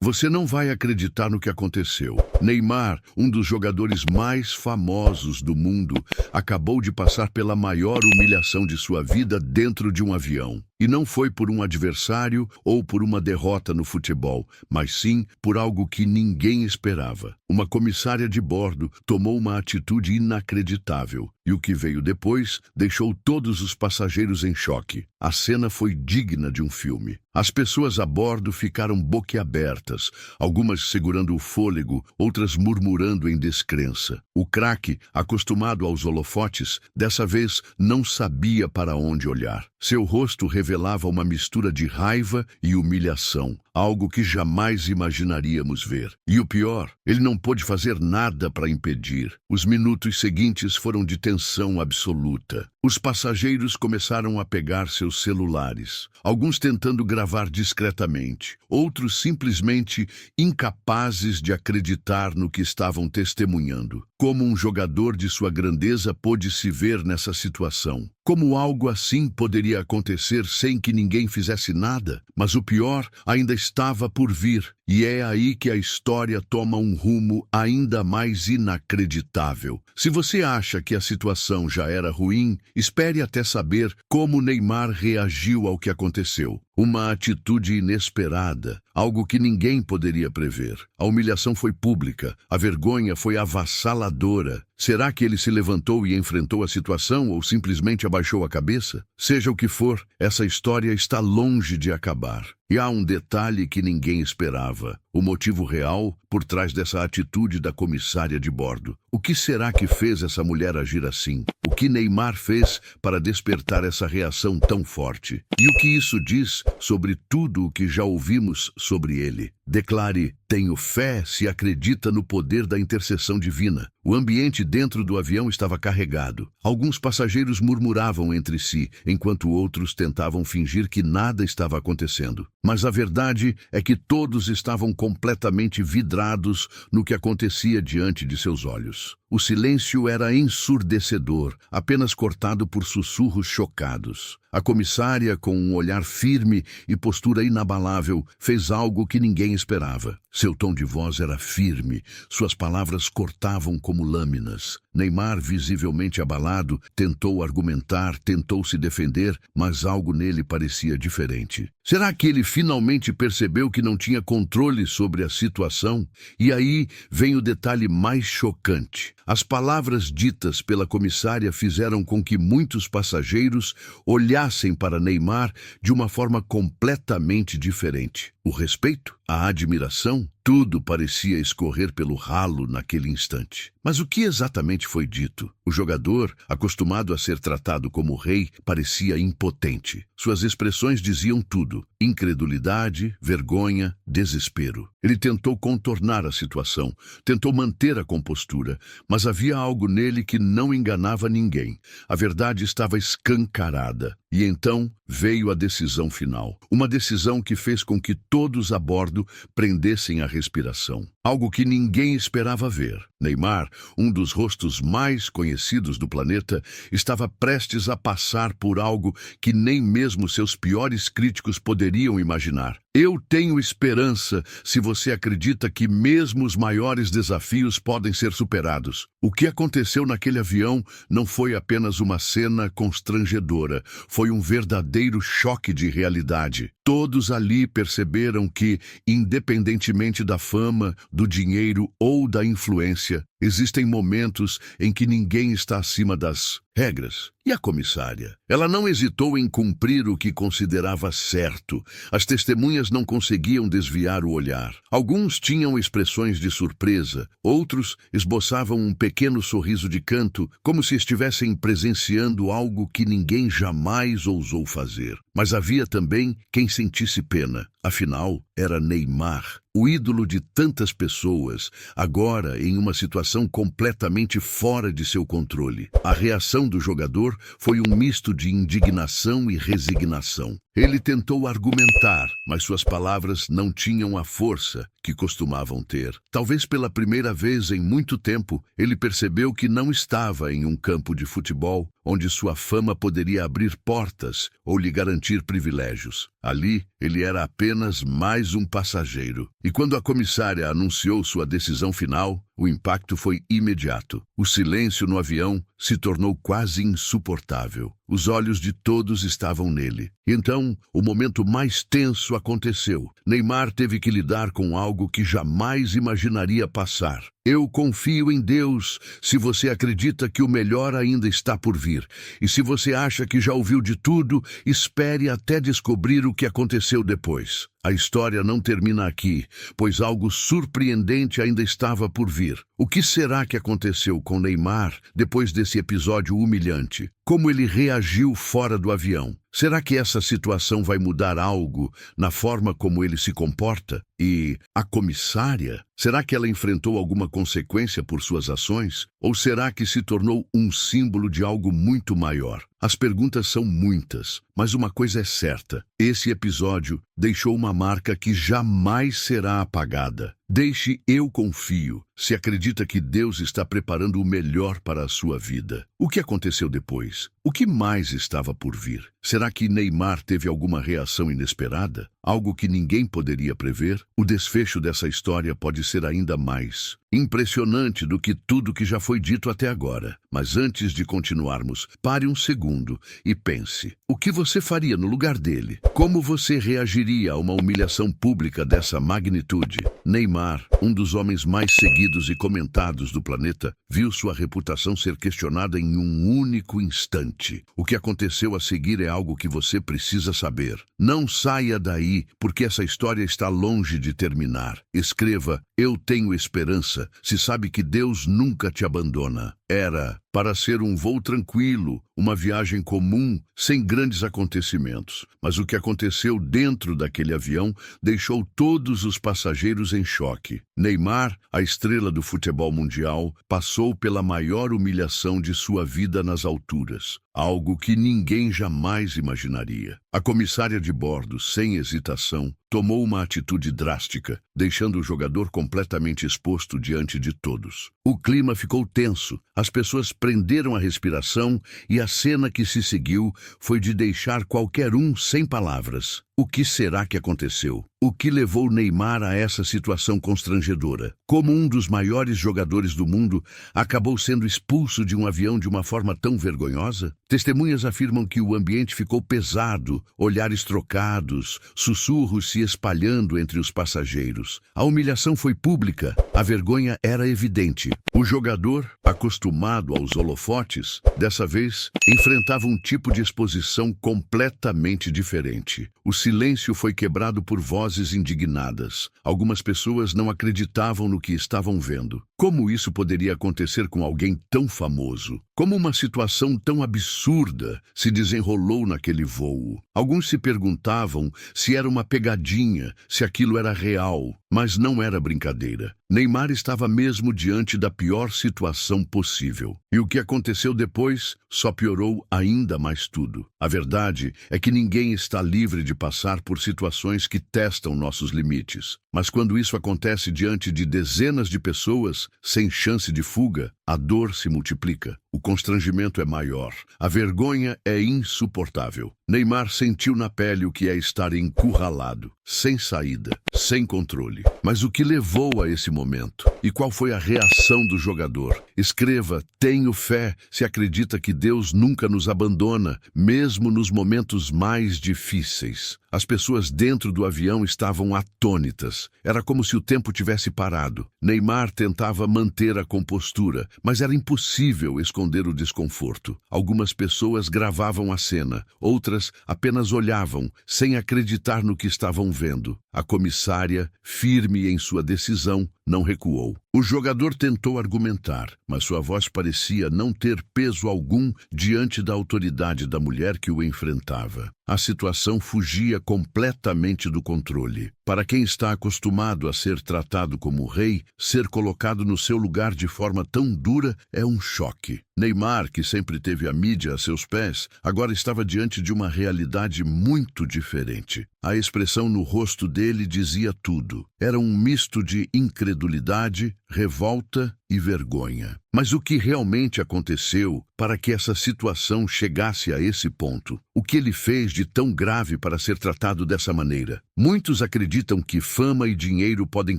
Você não vai acreditar no que aconteceu. Neymar, um dos jogadores mais famosos do mundo, acabou de passar pela maior humilhação de sua vida dentro de um avião. E não foi por um adversário ou por uma derrota no futebol, mas sim por algo que ninguém esperava. Uma comissária de bordo tomou uma atitude inacreditável. E o que veio depois deixou todos os passageiros em choque. A cena foi digna de um filme. As pessoas a bordo ficaram boquiabertas, algumas segurando o fôlego, outras murmurando em descrença. O craque, acostumado aos holofotes, dessa vez não sabia para onde olhar. Seu rosto revelava uma mistura de raiva e humilhação, algo que jamais imaginaríamos ver. E o pior, ele não pôde fazer nada para impedir. Os minutos seguintes foram de tensão absoluta. Os passageiros começaram a pegar seus celulares, alguns tentando gravar discretamente, outros simplesmente incapazes de acreditar no que estavam testemunhando. Como um jogador de sua grandeza pôde se ver nessa situação? Como algo assim poderia acontecer sem que ninguém fizesse nada? Mas o pior ainda estava por vir, e é aí que a história toma um rumo ainda mais inacreditável. Se você acha que a situação já era ruim, espere até saber como Neymar reagiu ao que aconteceu. Uma atitude inesperada, algo que ninguém poderia prever. A humilhação foi pública, a vergonha foi avassaladora. Será que ele se levantou e enfrentou a situação ou simplesmente abaixou a cabeça? Seja o que for, essa história está longe de acabar. E há um detalhe que ninguém esperava: o motivo real por trás dessa atitude da comissária de bordo. O que será que fez essa mulher agir assim? O que Neymar fez para despertar essa reação tão forte? E o que isso diz sobre tudo o que já ouvimos sobre ele? Declare: tenho fé se acredita no poder da intercessão divina. O ambiente dentro do avião estava carregado. Alguns passageiros murmuravam entre si, enquanto outros tentavam fingir que nada estava acontecendo. Mas a verdade é que todos estavam completamente vidrados no que acontecia diante de seus olhos. O silêncio era ensurdecedor, apenas cortado por sussurros chocados. A comissária, com um olhar firme e postura inabalável, fez algo que ninguém esperava. Seu tom de voz era firme, suas palavras cortavam como lâminas. Neymar, visivelmente abalado, tentou argumentar, tentou se defender, mas algo nele parecia diferente. Será que ele finalmente percebeu que não tinha controle sobre a situação? E aí vem o detalhe mais chocante. As palavras ditas pela comissária fizeram com que muitos passageiros olhassem para Neymar de uma forma completamente diferente. O respeito, a admiração, tudo parecia escorrer pelo ralo naquele instante. Mas o que exatamente foi dito? O jogador, acostumado a ser tratado como rei, parecia impotente. Suas expressões diziam tudo: incredulidade, vergonha, desespero. Ele tentou contornar a situação, tentou manter a compostura, mas havia algo nele que não enganava ninguém. A verdade estava escancarada. E então veio a decisão final. Uma decisão que fez com que todos a bordo prendessem a respiração. Algo que ninguém esperava ver. Neymar, um dos rostos mais conhecidos do planeta, estava prestes a passar por algo que nem mesmo seus piores críticos poderiam imaginar. Eu tenho esperança se você acredita que mesmo os maiores desafios podem ser superados. O que aconteceu naquele avião não foi apenas uma cena constrangedora, foi um verdadeiro choque de realidade. Todos ali perceberam que, independentemente da fama, do dinheiro ou da influência, existem momentos em que ninguém está acima das regras. E a comissária? Ela não hesitou em cumprir o que considerava certo. As testemunhas não conseguiam desviar o olhar. Alguns tinham expressões de surpresa, outros esboçavam um pequeno sorriso de canto, como se estivessem presenciando algo que ninguém jamais ousou fazer. Mas havia também quem sentisse pena. Afinal, era Neymar, o ídolo de tantas pessoas, agora em uma situação completamente fora de seu controle. A reação do jogador foi um misto de indignação e resignação. Ele tentou argumentar, mas suas palavras não tinham a força que costumavam ter. Talvez pela primeira vez em muito tempo, ele percebeu que não estava em um campo de futebol, onde sua fama poderia abrir portas ou lhe garantir privilégios. Ali, ele era apenas mais um passageiro. E quando a comissária anunciou sua decisão final, o impacto foi imediato. O silêncio no avião se tornou quase insuportável. Os olhos de todos estavam nele. Então, o momento mais tenso aconteceu. Neymar teve que lidar com algo que jamais imaginaria passar. Eu confio em Deus se você acredita que o melhor ainda está por vir. E se você acha que já ouviu de tudo, espere até descobrir o que aconteceu depois. A história não termina aqui, pois algo surpreendente ainda estava por vir. O que será que aconteceu com Neymar depois desse episódio humilhante? Como ele reagiu fora do avião? Será que essa situação vai mudar algo na forma como ele se comporta? E a comissária? Será que ela enfrentou alguma consequência por suas ações? Ou será que se tornou um símbolo de algo muito maior? As perguntas são muitas, mas uma coisa é certa. Esse episódio deixou uma marca que jamais será apagada. Deixe Eu Confio, se acredita que Deus está preparando o melhor para a sua vida. O que aconteceu depois? O que mais estava por vir? Será que Neymar teve alguma reação inesperada? Algo que ninguém poderia prever? O desfecho dessa história pode ser ainda mais impressionante do que tudo que já foi dito até agora. Mas antes de continuarmos, pare um segundo e pense. O que você faria no lugar dele? Como você reagiria a uma humilhação pública dessa magnitude? Neymar, um dos homens mais seguidos e comentados do planeta, viu sua reputação ser questionada em um único instante. O que aconteceu a seguir é algo que você precisa saber. Não saia daí, porque essa história está longe de terminar. Escreva: Eu tenho esperança, se sabe que Deus nunca te abandona. Era para ser um voo tranquilo, uma viagem comum, sem grandes acontecimentos. Mas o que aconteceu dentro daquele avião deixou todos os passageiros em choque. Neymar, a estrela do futebol mundial, passou pela maior humilhação de sua vida nas alturas. Algo que ninguém jamais imaginaria. A comissária de bordo, sem hesitação, tomou uma atitude drástica, deixando o jogador completamente exposto diante de todos. O clima ficou tenso, as pessoas prenderam a respiração e a cena que se seguiu foi de deixar qualquer um sem palavras. O que será que aconteceu? O que levou Neymar a essa situação constrangedora? Como um dos maiores jogadores do mundo, acabou sendo expulso de um avião de uma forma tão vergonhosa? Testemunhas afirmam que o ambiente ficou pesado, olhares trocados, sussurros se espalhando entre os passageiros. A humilhação foi pública, a vergonha era evidente. O jogador, acostumado aos holofotes, dessa vez enfrentava um tipo de exposição completamente diferente. O silêncio foi quebrado por vozes indignadas. Algumas pessoas não acreditavam no que estavam vendo. Como isso poderia acontecer com alguém tão famoso? Como uma situação tão absurda se desenrolou naquele voo? Alguns se perguntavam se era uma pegadinha, se aquilo era real, mas não era brincadeira. Neymar estava mesmo diante da pior situação possível. E o que aconteceu depois só piorou ainda mais tudo. A verdade é que ninguém está livre de passar por situações que testam nossos limites. Mas quando isso acontece diante de dezenas de pessoas, sem chance de fuga, a dor se multiplica. O constrangimento é maior. A vergonha é insuportável. Neymar sentiu na pele o que é estar encurralado, sem saída, sem controle. Mas o que levou a esse momento? E qual foi a reação do jogador? Escreva: Tenho fé, se acredita que Deus nunca nos abandona, mesmo nos momentos mais difíceis. As pessoas dentro do avião estavam atônitas. Era como se o tempo tivesse parado. Neymar tentava manter a compostura, mas era impossível esconder o desconforto. Algumas pessoas gravavam a cena, outras apenas olhavam, sem acreditar no que estavam vendo. A comissária, firme em sua decisão, não recuou. O jogador tentou argumentar, mas sua voz parecia não ter peso algum diante da autoridade da mulher que o enfrentava. A situação fugia completamente do controle. Para quem está acostumado a ser tratado como rei, ser colocado no seu lugar de forma tão dura é um choque. Neymar, que sempre teve a mídia a seus pés, agora estava diante de uma realidade muito diferente. A expressão no rosto dele dizia tudo. Era um misto de incredulidade, revolta e vergonha. Mas o que realmente aconteceu para que essa situação chegasse a esse ponto? O que ele fez de tão grave para ser tratado dessa maneira? Muitos acreditam que fama e dinheiro podem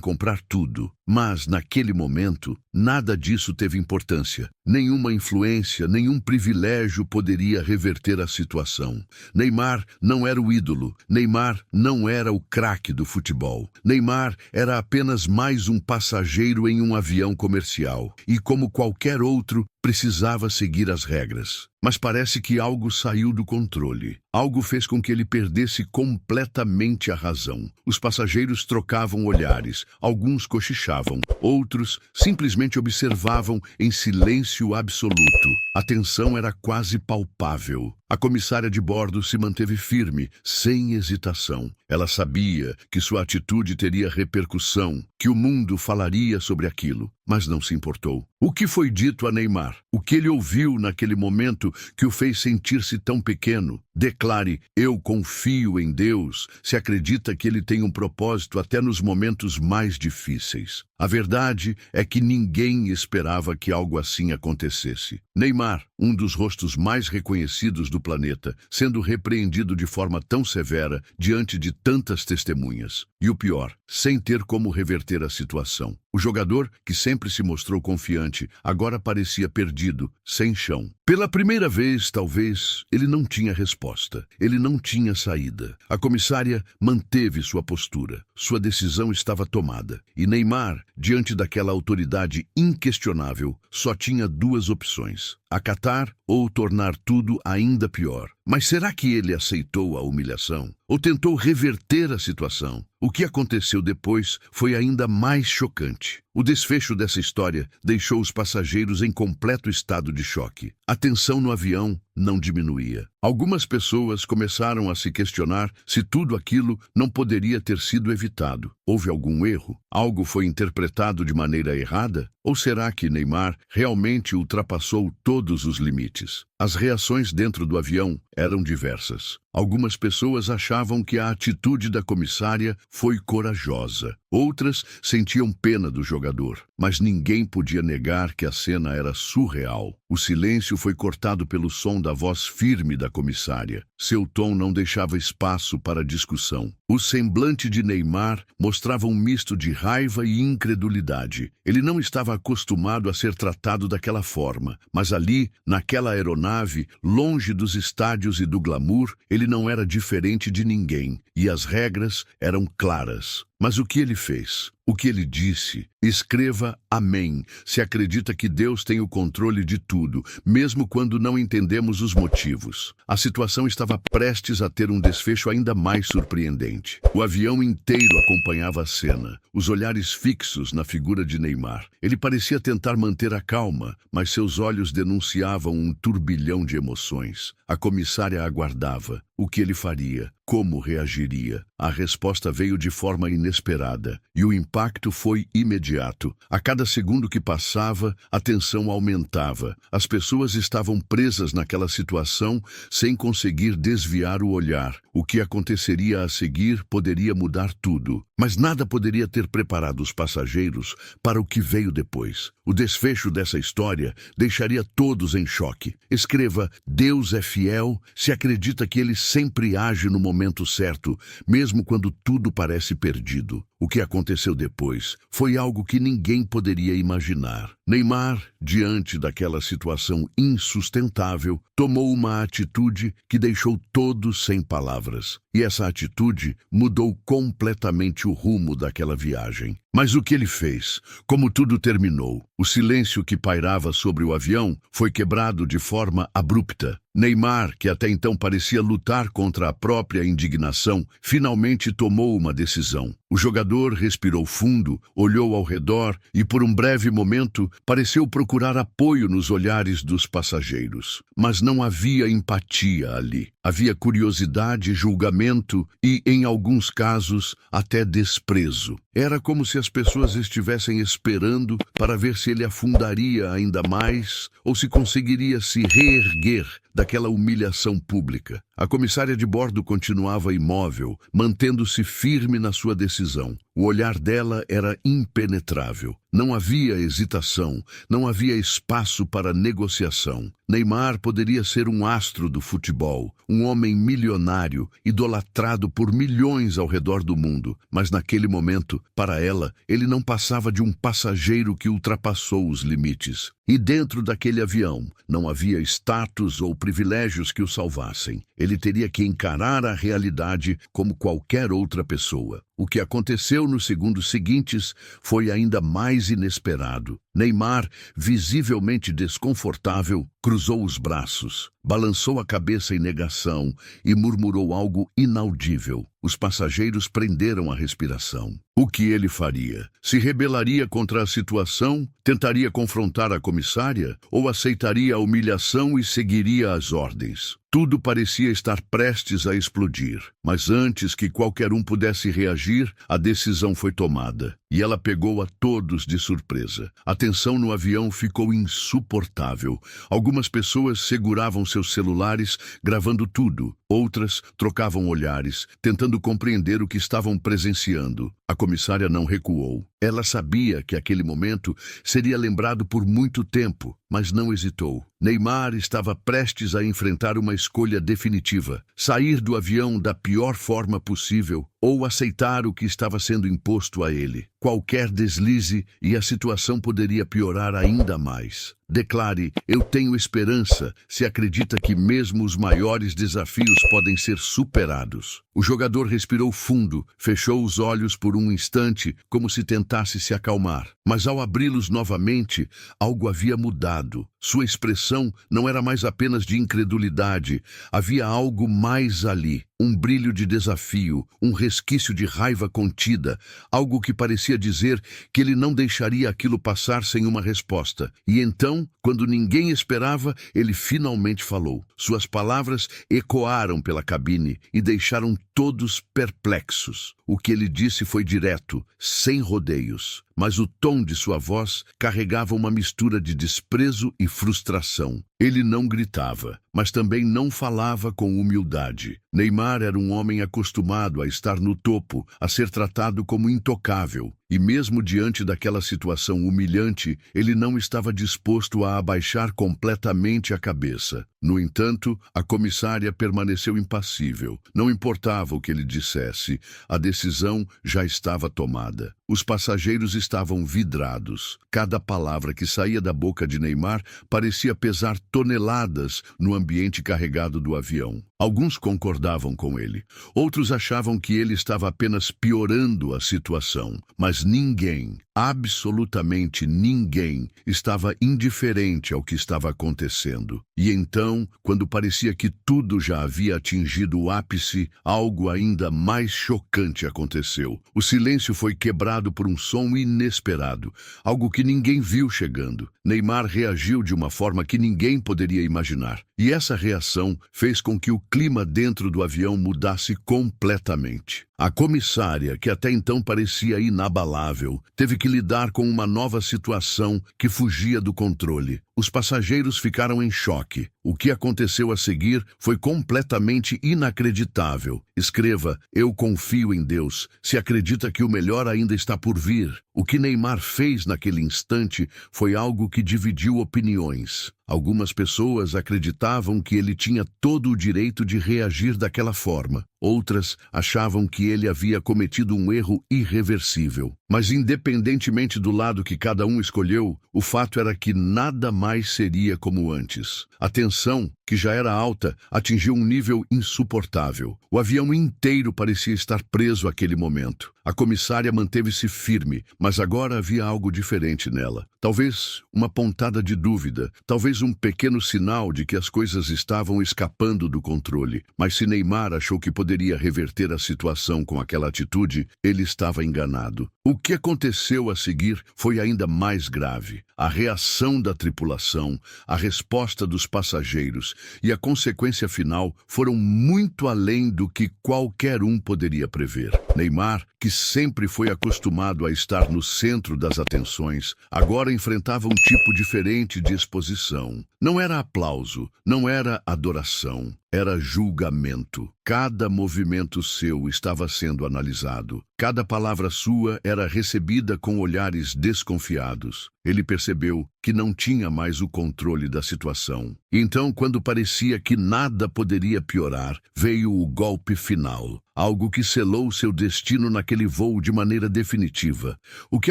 comprar tudo, mas naquele momento, nada disso teve importância. Nenhuma influência, nenhum privilégio poderia reverter a situação. Neymar não era o ídolo. Neymar não era o craque do futebol. Neymar era apenas mais um passageiro em um avião comercial. E como qualquer outro, precisava seguir as regras. Mas parece que algo saiu do controle. Algo fez com que ele perdesse completamente a razão. Os passageiros trocavam olhares, alguns cochichavam, outros simplesmente observavam em silêncio absoluto. A tensão era quase palpável. A comissária de bordo se manteve firme, sem hesitação. Ela sabia que sua atitude teria repercussão, que o mundo falaria sobre aquilo, mas não se importou. O que foi dito a Neymar? O que ele ouviu naquele momento que o fez sentir-se tão pequeno? Declare: eu confio em Deus, se acredita que ele tem um propósito até nos momentos mais difíceis. A verdade é que ninguém esperava que algo assim acontecesse. Neymar, um dos rostos mais reconhecidos do planeta, sendo repreendido de forma tão severa diante de tantas testemunhas. E o pior, sem ter como reverter a situação. O jogador, que sempre se mostrou confiante, agora parecia perdido, sem chão. Pela primeira vez, talvez, ele não tinha resposta. Ele não tinha saída. A comissária manteve sua postura. Sua decisão estava tomada. E Neymar, diante daquela autoridade inquestionável, só tinha duas opções: acatar ou tornar tudo ainda pior. Mas será que ele aceitou a humilhação? Ou tentou reverter a situação? O que aconteceu depois foi ainda mais chocante. O desfecho dessa história deixou os passageiros em completo estado de choque. A tensão no avião não diminuía. Algumas pessoas começaram a se questionar se tudo aquilo não poderia ter sido evitado. Houve algum erro? Algo foi interpretado de maneira errada? Ou será que Neymar realmente ultrapassou todos os limites? As reações dentro do avião eram diversas. Algumas pessoas achavam que a atitude da comissária foi corajosa. Outras sentiam pena do jogador, mas ninguém podia negar que a cena era surreal. O silêncio foi cortado pelo som da voz firme da comissária. Seu tom não deixava espaço para discussão. O semblante de Neymar mostrava um misto de raiva e incredulidade. Ele não estava acostumado a ser tratado daquela forma, mas ali, naquela aeronave, longe dos estádios e do glamour, ele não era diferente de ninguém, e as regras eram claras. Mas o que ele fez? O que ele disse? Escreva amém, se acredita que Deus tem o controle de tudo, mesmo quando não entendemos os motivos. A situação estava prestes a ter um desfecho ainda mais surpreendente. O avião inteiro acompanhava a cena, os olhares fixos na figura de Neymar. Ele parecia tentar manter a calma, mas seus olhos denunciavam um turbilhão de emoções. A comissária aguardava. O que ele faria? Como reagiria? A resposta veio de forma inesperada, e o impacto foi imediato. A cada segundo que passava, a tensão aumentava. As pessoas estavam presas naquela situação sem conseguir desviar o olhar. O que aconteceria a seguir poderia mudar tudo, mas nada poderia ter preparado os passageiros para o que veio depois. O desfecho dessa história deixaria todos em choque. Escreva: Deus é fiel, se acredita que ele sempre age no momento certo, mesmo quando tudo parece perdido. O que aconteceu depois foi algo que ninguém poderia imaginar. Neymar, diante daquela situação insustentável, tomou uma atitude que deixou todos sem palavras. E essa atitude mudou completamente o rumo daquela viagem. Mas o que ele fez? Como tudo terminou? O silêncio que pairava sobre o avião foi quebrado de forma abrupta. Neymar, que até então parecia lutar contra a própria indignação, finalmente tomou uma decisão. O jogador respirou fundo, olhou ao redor e, por um breve momento, pareceu procurar apoio nos olhares dos passageiros. Mas não havia empatia ali. Havia curiosidade, julgamento e, em alguns casos, até desprezo. Era como se as pessoas estivessem esperando para ver se ele afundaria ainda mais ou se conseguiria se reerguer daquela humilhação pública. A comissária de bordo continuava imóvel, mantendo-se firme na sua decisão. O olhar dela era impenetrável. Não havia hesitação, não havia espaço para negociação. Neymar poderia ser um astro do futebol, um homem milionário, idolatrado por milhões ao redor do mundo, mas naquele momento, para ela, ele não passava de um passageiro que ultrapassou os limites. E dentro daquele avião não havia status ou privilégios que o salvassem. Ele teria que encarar a realidade como qualquer outra pessoa. O que aconteceu nos segundos seguintes foi ainda mais inesperado. Neymar, visivelmente desconfortável, cruzou os braços, balançou a cabeça em negação e murmurou algo inaudível. Os passageiros prenderam a respiração. O que ele faria? Se rebelaria contra a situação? Tentaria confrontar a comissária? Ou aceitaria a humilhação e seguiria as ordens? Tudo parecia estar prestes a explodir, mas antes que qualquer um pudesse reagir, a decisão foi tomada, e ela pegou a todos de surpresa. A tensão no avião ficou insuportável. Algumas pessoas seguravam seus celulares, gravando tudo. Outras trocavam olhares, tentando compreender o que estavam presenciando. A comissária não recuou. Ela sabia que aquele momento seria lembrado por muito tempo, mas não hesitou. Neymar estava prestes a enfrentar uma escolha definitiva: sair do avião da pior forma possível ou aceitar o que estava sendo imposto a ele. Qualquer deslize e a situação poderia piorar ainda mais. Declare: eu tenho esperança, se acredita que mesmo os maiores desafios podem ser superados. O jogador respirou fundo, fechou os olhos por um instante, como se tentasse se acalmar. Mas ao abri-los novamente, algo havia mudado. Sua expressão não era mais apenas de incredulidade, havia algo mais ali. Um brilho de desafio, um resquício de raiva contida, algo que parecia dizer que ele não deixaria aquilo passar sem uma resposta. E então, quando ninguém esperava, ele finalmente falou. Suas palavras ecoaram pela cabine e deixaram todos perplexos. O que ele disse foi direto, sem rodeios, mas o tom de sua voz carregava uma mistura de desprezo e frustração. Ele não gritava, mas também não falava com humildade. Neymar era um homem acostumado a estar no topo, a ser tratado como intocável. E mesmo diante daquela situação humilhante, ele não estava disposto a abaixar completamente a cabeça. No entanto, a comissária permaneceu impassível. Não importava o que ele dissesse, a decisão já estava tomada. Os passageiros estavam vidrados. Cada palavra que saía da boca de Neymar parecia pesar toneladas no ambiente carregado do avião. Alguns concordavam com ele. Outros achavam que ele estava apenas piorando a situação. Mas ninguém, absolutamente ninguém, estava indiferente ao que estava acontecendo. E então, quando parecia que tudo já havia atingido o ápice, algo ainda mais chocante aconteceu. O silêncio foi quebrado por um som inesperado, algo que ninguém viu chegando. Neymar reagiu de uma forma que ninguém poderia imaginar. E essa reação fez com que o clima dentro do avião mudasse completamente. A comissária, que até então parecia inabalável, teve que lidar com uma nova situação que fugia do controle. Os passageiros ficaram em choque. O que aconteceu a seguir foi completamente inacreditável. Escreva: eu confio em Deus, se acredita que o melhor ainda está por vir. O que Neymar fez naquele instante foi algo que dividiu opiniões. Algumas pessoas acreditavam que ele tinha todo o direito de reagir daquela forma. Outras achavam que ele havia cometido um erro irreversível. Mas independentemente do lado que cada um escolheu, o fato era que nada mais seria como antes. A tensão, que já era alta, atingiu um nível insuportável. O avião inteiro parecia estar preso àquele momento. A comissária manteve-se firme, mas agora havia algo diferente nela. Talvez uma pontada de dúvida, talvez um pequeno sinal de que as coisas estavam escapando do controle. Mas se Neymar achou que poderia reverter a situação com aquela atitude, ele estava enganado. O que aconteceu a seguir foi ainda mais grave. A reação da tripulação, a resposta dos passageiros e a consequência final foram muito além do que qualquer um poderia prever. Neymar, que sempre foi acostumado a estar no centro das atenções, agora enfrentava um tipo diferente de exposição. Não era aplauso, não era adoração, era julgamento. Cada movimento seu estava sendo analisado. Cada palavra sua era recebida com olhares desconfiados. Ele percebeu que não tinha mais o controle da situação. Então, quando parecia que nada poderia piorar, veio o golpe final. Algo que selou seu destino naquele voo de maneira definitiva. O que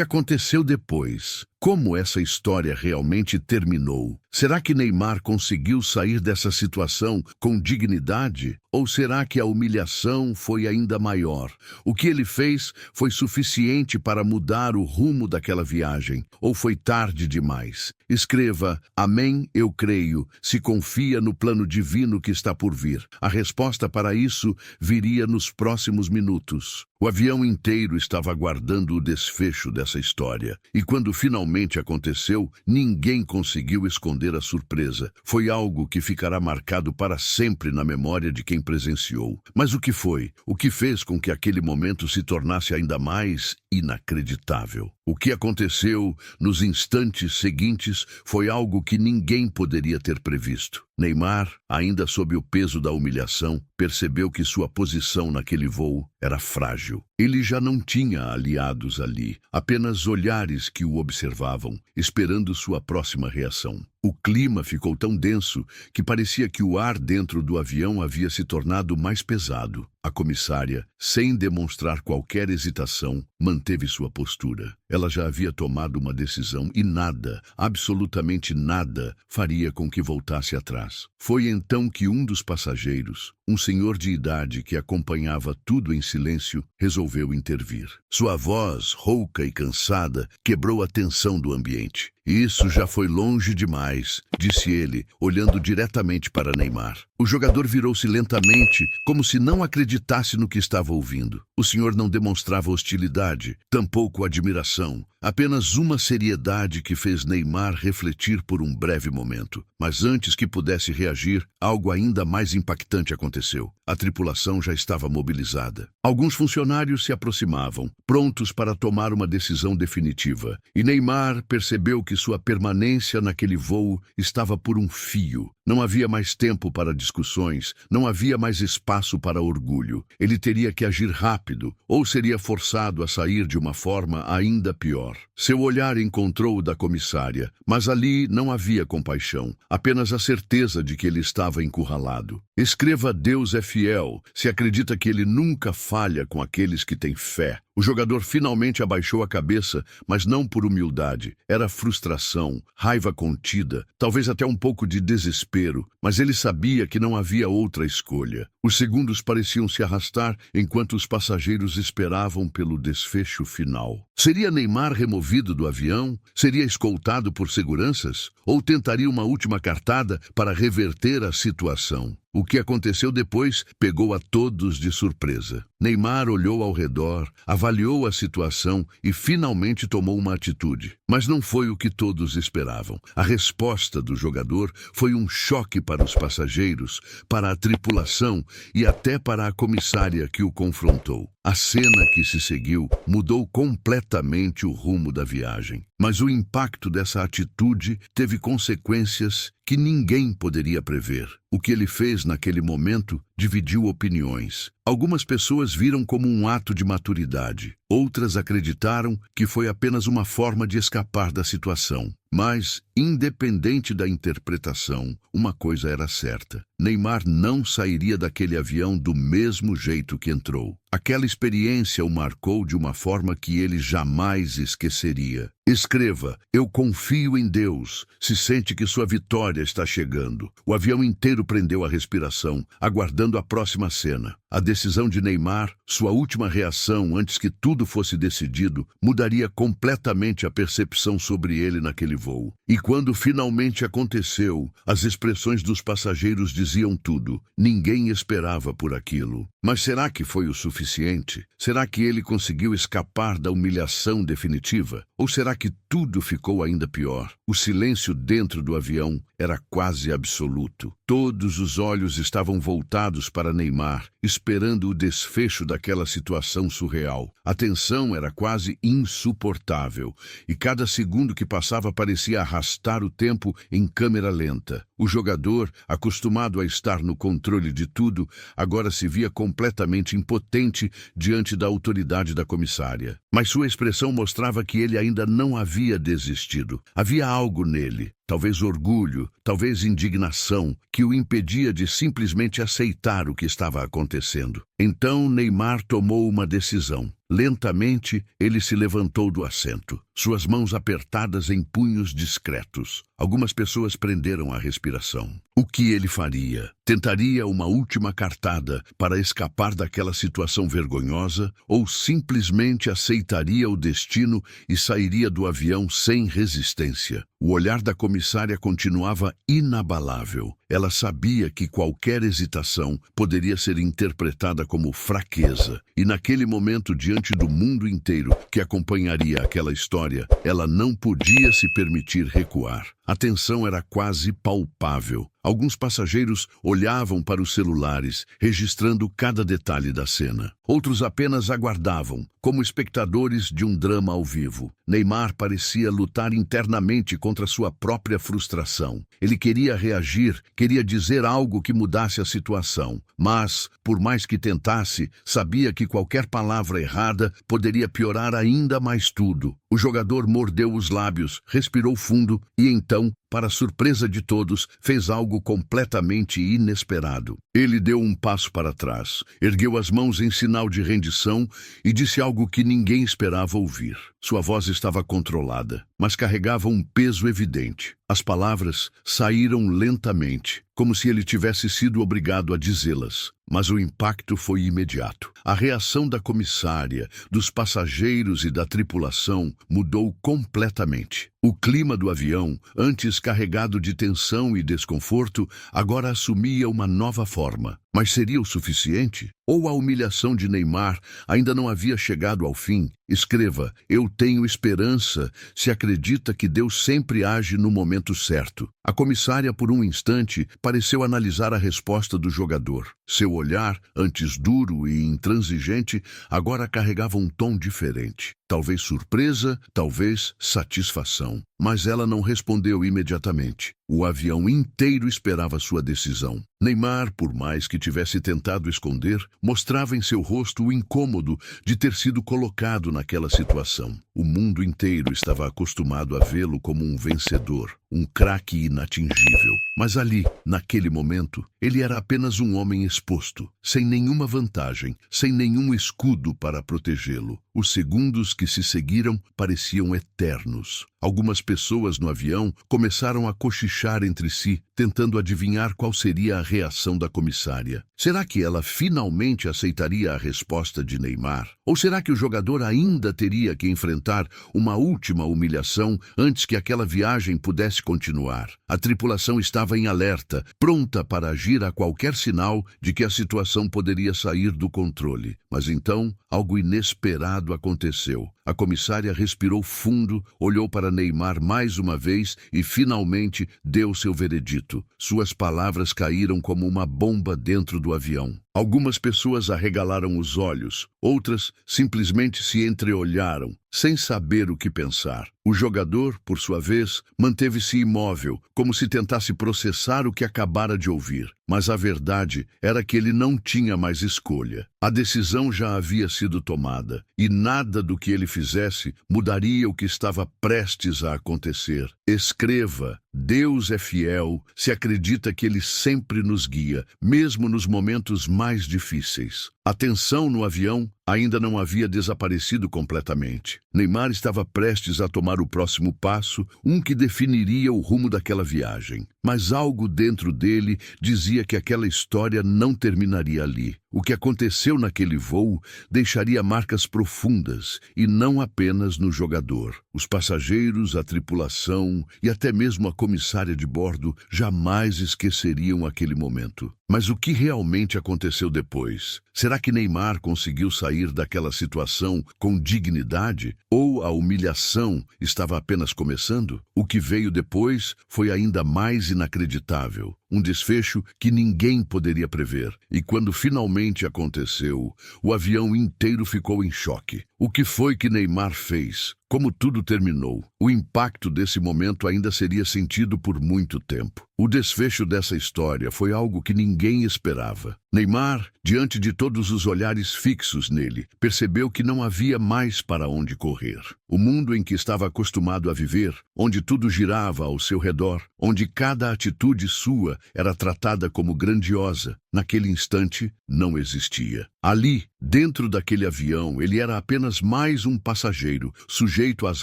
aconteceu depois? Como essa história realmente terminou? Será que Neymar conseguiu sair dessa situação com dignidade? Ou será que a humilhação foi ainda maior? O que ele fez foi suficiente para mudar o rumo daquela viagem? Ou foi tarde demais? Escreva: Amém, eu creio, se confia no plano divino que está por vir. A resposta para isso viria nos próximos minutos. O avião inteiro estava aguardando o desfecho dessa história. E quando finalmente aconteceu, ninguém conseguiu esconder a surpresa. Foi algo que ficará marcado para sempre na memória de quem presenciou. Mas o que foi? O que fez com que aquele momento se tornasse ainda mais inacreditável? O que aconteceu nos instantes seguintes foi algo que ninguém poderia ter previsto. Neymar, ainda sob o peso da humilhação, percebeu que sua posição naquele voo era frágil. Ele já não tinha aliados ali, apenas olhares que o observavam, esperando sua próxima reação. O clima ficou tão denso que parecia que o ar dentro do avião havia se tornado mais pesado. A comissária, sem demonstrar qualquer hesitação, manteve sua postura. Ela já havia tomado uma decisão e nada, absolutamente nada, faria com que voltasse atrás. Foi então que um dos passageiros, um senhor de idade que acompanhava tudo em silêncio, resolveu intervir. Sua voz, rouca e cansada, quebrou a tensão do ambiente. Isso já foi longe demais, disse ele, olhando diretamente para Neymar. O jogador virou-se lentamente, como se não acreditasse no que estava ouvindo. O senhor não demonstrava hostilidade, tampouco admiração, apenas uma seriedade que fez Neymar refletir por um breve momento. Mas antes que pudesse reagir, algo ainda mais impactante aconteceu. A tripulação já estava mobilizada. Alguns funcionários se aproximavam, prontos para tomar uma decisão definitiva. E Neymar percebeu que sua permanência naquele voo estava por um fio. Não havia mais tempo para discussões, não havia mais espaço para orgulho. Ele teria que agir rápido, ou seria forçado a sair de uma forma ainda pior. Seu olhar encontrou o da comissária, mas ali não havia compaixão, apenas a certeza de que ele estava encurralado. Escreva: Deus é fiel, se acredita que ele nunca falha com aqueles que têm fé. O jogador finalmente abaixou a cabeça, mas não por humildade. Era frustração, raiva contida, talvez até um pouco de desespero, mas ele sabia que não havia outra escolha. Os segundos pareciam se arrastar enquanto os passageiros esperavam pelo desfecho final. Seria Neymar removido do avião? Seria escoltado por seguranças? Ou tentaria uma última cartada para reverter a situação? O que aconteceu depois pegou a todos de surpresa. Neymar olhou ao redor, avaliou a situação e finalmente tomou uma atitude. Mas não foi o que todos esperavam. A resposta do jogador foi um choque para os passageiros, para a tripulação e até para a comissária que o confrontou. A cena que se seguiu mudou completamente o rumo da viagem. Mas o impacto dessa atitude teve consequências que ninguém poderia prever. O que ele fez naquele momento dividiu opiniões. Algumas pessoas viram como um ato de maturidade. Outras acreditaram que foi apenas uma forma de escapar da situação. Mas, independente da interpretação, uma coisa era certa: Neymar não sairia daquele avião do mesmo jeito que entrou. Aquela experiência o marcou de uma forma que ele jamais esqueceria. Escreva: eu confio em Deus. Se sente que sua vitória está chegando. O avião inteiro prendeu a respiração, aguardando a próxima cena. A decisão de Neymar, sua última reação antes que tudo fosse decidido, mudaria completamente a percepção sobre ele naquele voo. E quando finalmente aconteceu, as expressões dos passageiros diziam tudo. Ninguém esperava por aquilo. Mas será que foi o suficiente? Será que ele conseguiu escapar da humilhação definitiva? Ou será que tudo ficou ainda pior? O silêncio dentro do avião era quase absoluto. Todos os olhos estavam voltados para Neymar, esperando o desfecho daquela situação surreal. A tensão era quase insuportável, e cada segundo que passava parecia arrastar o tempo em câmera lenta. O jogador, acostumado a estar no controle de tudo, agora se via completamente impotente diante da autoridade da comissária. Mas sua expressão mostrava que ele ainda não havia desistido. Havia algo nele, talvez orgulho, talvez indignação, que o impedia de simplesmente aceitar o que estava acontecendo. Então Neymar tomou uma decisão. Lentamente, ele se levantou do assento, suas mãos apertadas em punhos discretos. Algumas pessoas prenderam a respiração. O que ele faria? Tentaria uma última cartada para escapar daquela situação vergonhosa ou simplesmente aceitaria o destino e sairia do avião sem resistência? O olhar da comissária continuava inabalável. Ela sabia que qualquer hesitação poderia ser interpretada como fraqueza. E naquele momento, diante do mundo inteiro que acompanharia aquela história, ela não podia se permitir recuar. A tensão era quase palpável. Alguns passageiros olhavam para os celulares, registrando cada detalhe da cena. Outros apenas aguardavam, como espectadores de um drama ao vivo. Neymar parecia lutar internamente contra sua própria frustração. Ele queria reagir, queria dizer algo que mudasse a situação. Mas, por mais que tentasse, sabia que qualquer palavra errada poderia piorar ainda mais tudo. O jogador mordeu os lábios, respirou fundo e então, para surpresa de todos, fez algo completamente inesperado. Ele deu um passo para trás, ergueu as mãos em sinal de rendição e disse algo que ninguém esperava ouvir. Sua voz estava controlada, mas carregava um peso evidente. As palavras saíram lentamente, como se ele tivesse sido obrigado a dizê-las. Mas o impacto foi imediato. A reação da comissária, dos passageiros e da tripulação mudou completamente. O clima do avião, antes carregado de tensão e desconforto, agora assumia uma nova forma. Mas seria o suficiente? Ou a humilhação de Neymar ainda não havia chegado ao fim? Escreva: eu tenho esperança, se acredita que Deus sempre age no momento certo. A comissária, por um instante, pareceu analisar a resposta do jogador. Seu olhar, antes duro e intransigente, agora carregava um tom diferente. Talvez surpresa, talvez satisfação. Mas ela não respondeu imediatamente. O avião inteiro esperava sua decisão. Neymar, por mais que tivesse tentado esconder, mostrava em seu rosto o incômodo de ter sido colocado naquela situação. O mundo inteiro estava acostumado a vê-lo como um vencedor, um craque inatingível. Mas ali, naquele momento, ele era apenas um homem exposto, sem nenhuma vantagem, sem nenhum escudo para protegê-lo. Os segundos que se seguiram pareciam eternos. Algumas pessoas no avião começaram a cochichar entre si, tentando adivinhar qual seria a reação da comissária. Será que ela finalmente aceitaria a resposta de Neymar? Ou será que o jogador ainda teria que enfrentar uma última humilhação antes que aquela viagem pudesse continuar? A tripulação estava em alerta, pronta para agir a qualquer sinal de que a situação poderia sair do controle. Mas então, algo inesperado aconteceu. A comissária respirou fundo, olhou para Neymar mais uma vez e finalmente deu seu veredito. Suas palavras caíram como uma bomba dentro do avião. Algumas pessoas arregalaram os olhos, outras simplesmente se entreolharam, sem saber o que pensar. O jogador, por sua vez, manteve-se imóvel, como se tentasse processar o que acabara de ouvir. Mas a verdade era que ele não tinha mais escolha. A decisão já havia sido tomada, e nada do que ele fizesse mudaria o que estava prestes a acontecer. Escreva: Deus é fiel, se acredita que Ele sempre nos guia, mesmo nos momentos mais difíceis. A tensão no avião ainda não havia desaparecido completamente. Neymar estava prestes a tomar o próximo passo, um que definiria o rumo daquela viagem. Mas algo dentro dele dizia que aquela história não terminaria ali. O que aconteceu naquele voo deixaria marcas profundas, e não apenas no jogador. Os passageiros, a tripulação e até mesmo a comissária de bordo jamais esqueceriam aquele momento. Mas o que realmente aconteceu depois? Será que Neymar conseguiu sair daquela situação com dignidade? Ou a humilhação estava apenas começando? O que veio depois foi ainda mais inacreditável. Um desfecho que ninguém poderia prever. E quando finalmente aconteceu, o avião inteiro ficou em choque. O que foi que Neymar fez? Como tudo terminou? O impacto desse momento ainda seria sentido por muito tempo. O desfecho dessa história foi algo que ninguém esperava. Neymar, diante de todos os olhares fixos nele, percebeu que não havia mais para onde correr. O mundo em que estava acostumado a viver, onde tudo girava ao seu redor, onde cada atitude sua era tratada como grandiosa, naquele instante não existia. Ali, dentro daquele avião, ele era apenas mais um passageiro, sujeito às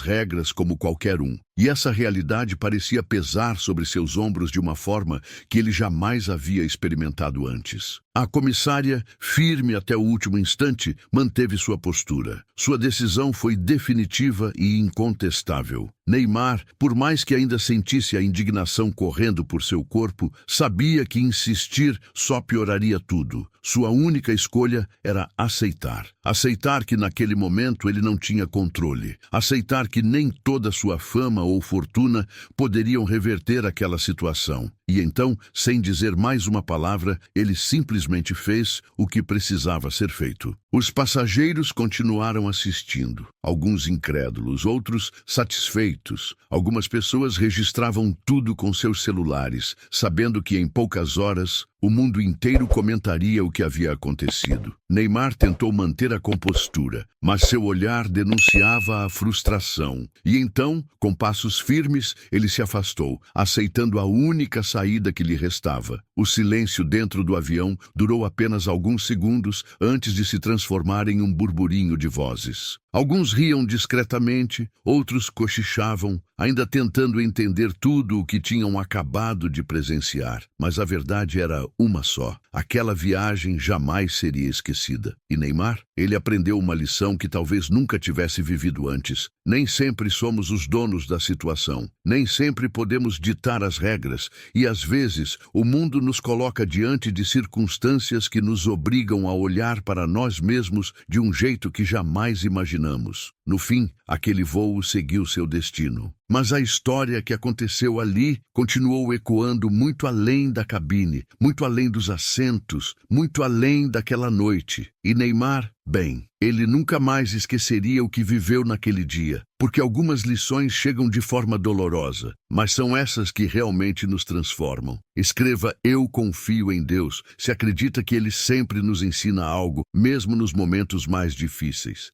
regras como qualquer um. E essa realidade parecia pesar sobre seus ombros de uma forma que ele jamais havia experimentado antes. A comissária, firme até o último instante, manteve sua postura. Sua decisão foi definitiva e incontestável. Neymar, por mais que ainda sentisse a indignação correndo por seu corpo, sabia que insistir só pioraria tudo. Sua única escolha era aceitar. Aceitar que naquele momento ele não tinha controle. Aceitar que nem toda sua fama ou fortuna poderiam reverter aquela situação. E então, sem dizer mais uma palavra, ele simplesmente fez o que precisava ser feito. Os passageiros continuaram assistindo, alguns incrédulos, outros satisfeitos. Algumas pessoas registravam tudo com seus celulares, sabendo que em poucas horas o mundo inteiro comentaria o que havia acontecido. Neymar tentou manter a compostura, mas seu olhar denunciava a frustração. E então, com passos firmes, ele se afastou, aceitando a única saída que lhe restava. O silêncio dentro do avião durou apenas alguns segundos antes de se transformar em um burburinho de vozes. Alguns riam discretamente, outros cochichavam, ainda tentando entender tudo o que tinham acabado de presenciar. Mas a verdade era uma só. Aquela viagem jamais seria esquecida. E Neymar? Ele aprendeu uma lição que talvez nunca tivesse vivido antes. Nem sempre somos os donos da situação. Nem sempre podemos ditar as regras. E às vezes, o mundo nos coloca diante de circunstâncias que nos obrigam a olhar para nós mesmos de um jeito que jamais imaginamos. No fim, aquele voo seguiu seu destino. Mas a história que aconteceu ali continuou ecoando muito além da cabine, muito além dos assentos, muito além daquela noite. E Neymar, bem, ele nunca mais esqueceria o que viveu naquele dia, porque algumas lições chegam de forma dolorosa, mas são essas que realmente nos transformam. Escreva: Eu confio em Deus, se acredita que Ele sempre nos ensina algo, mesmo nos momentos mais difíceis.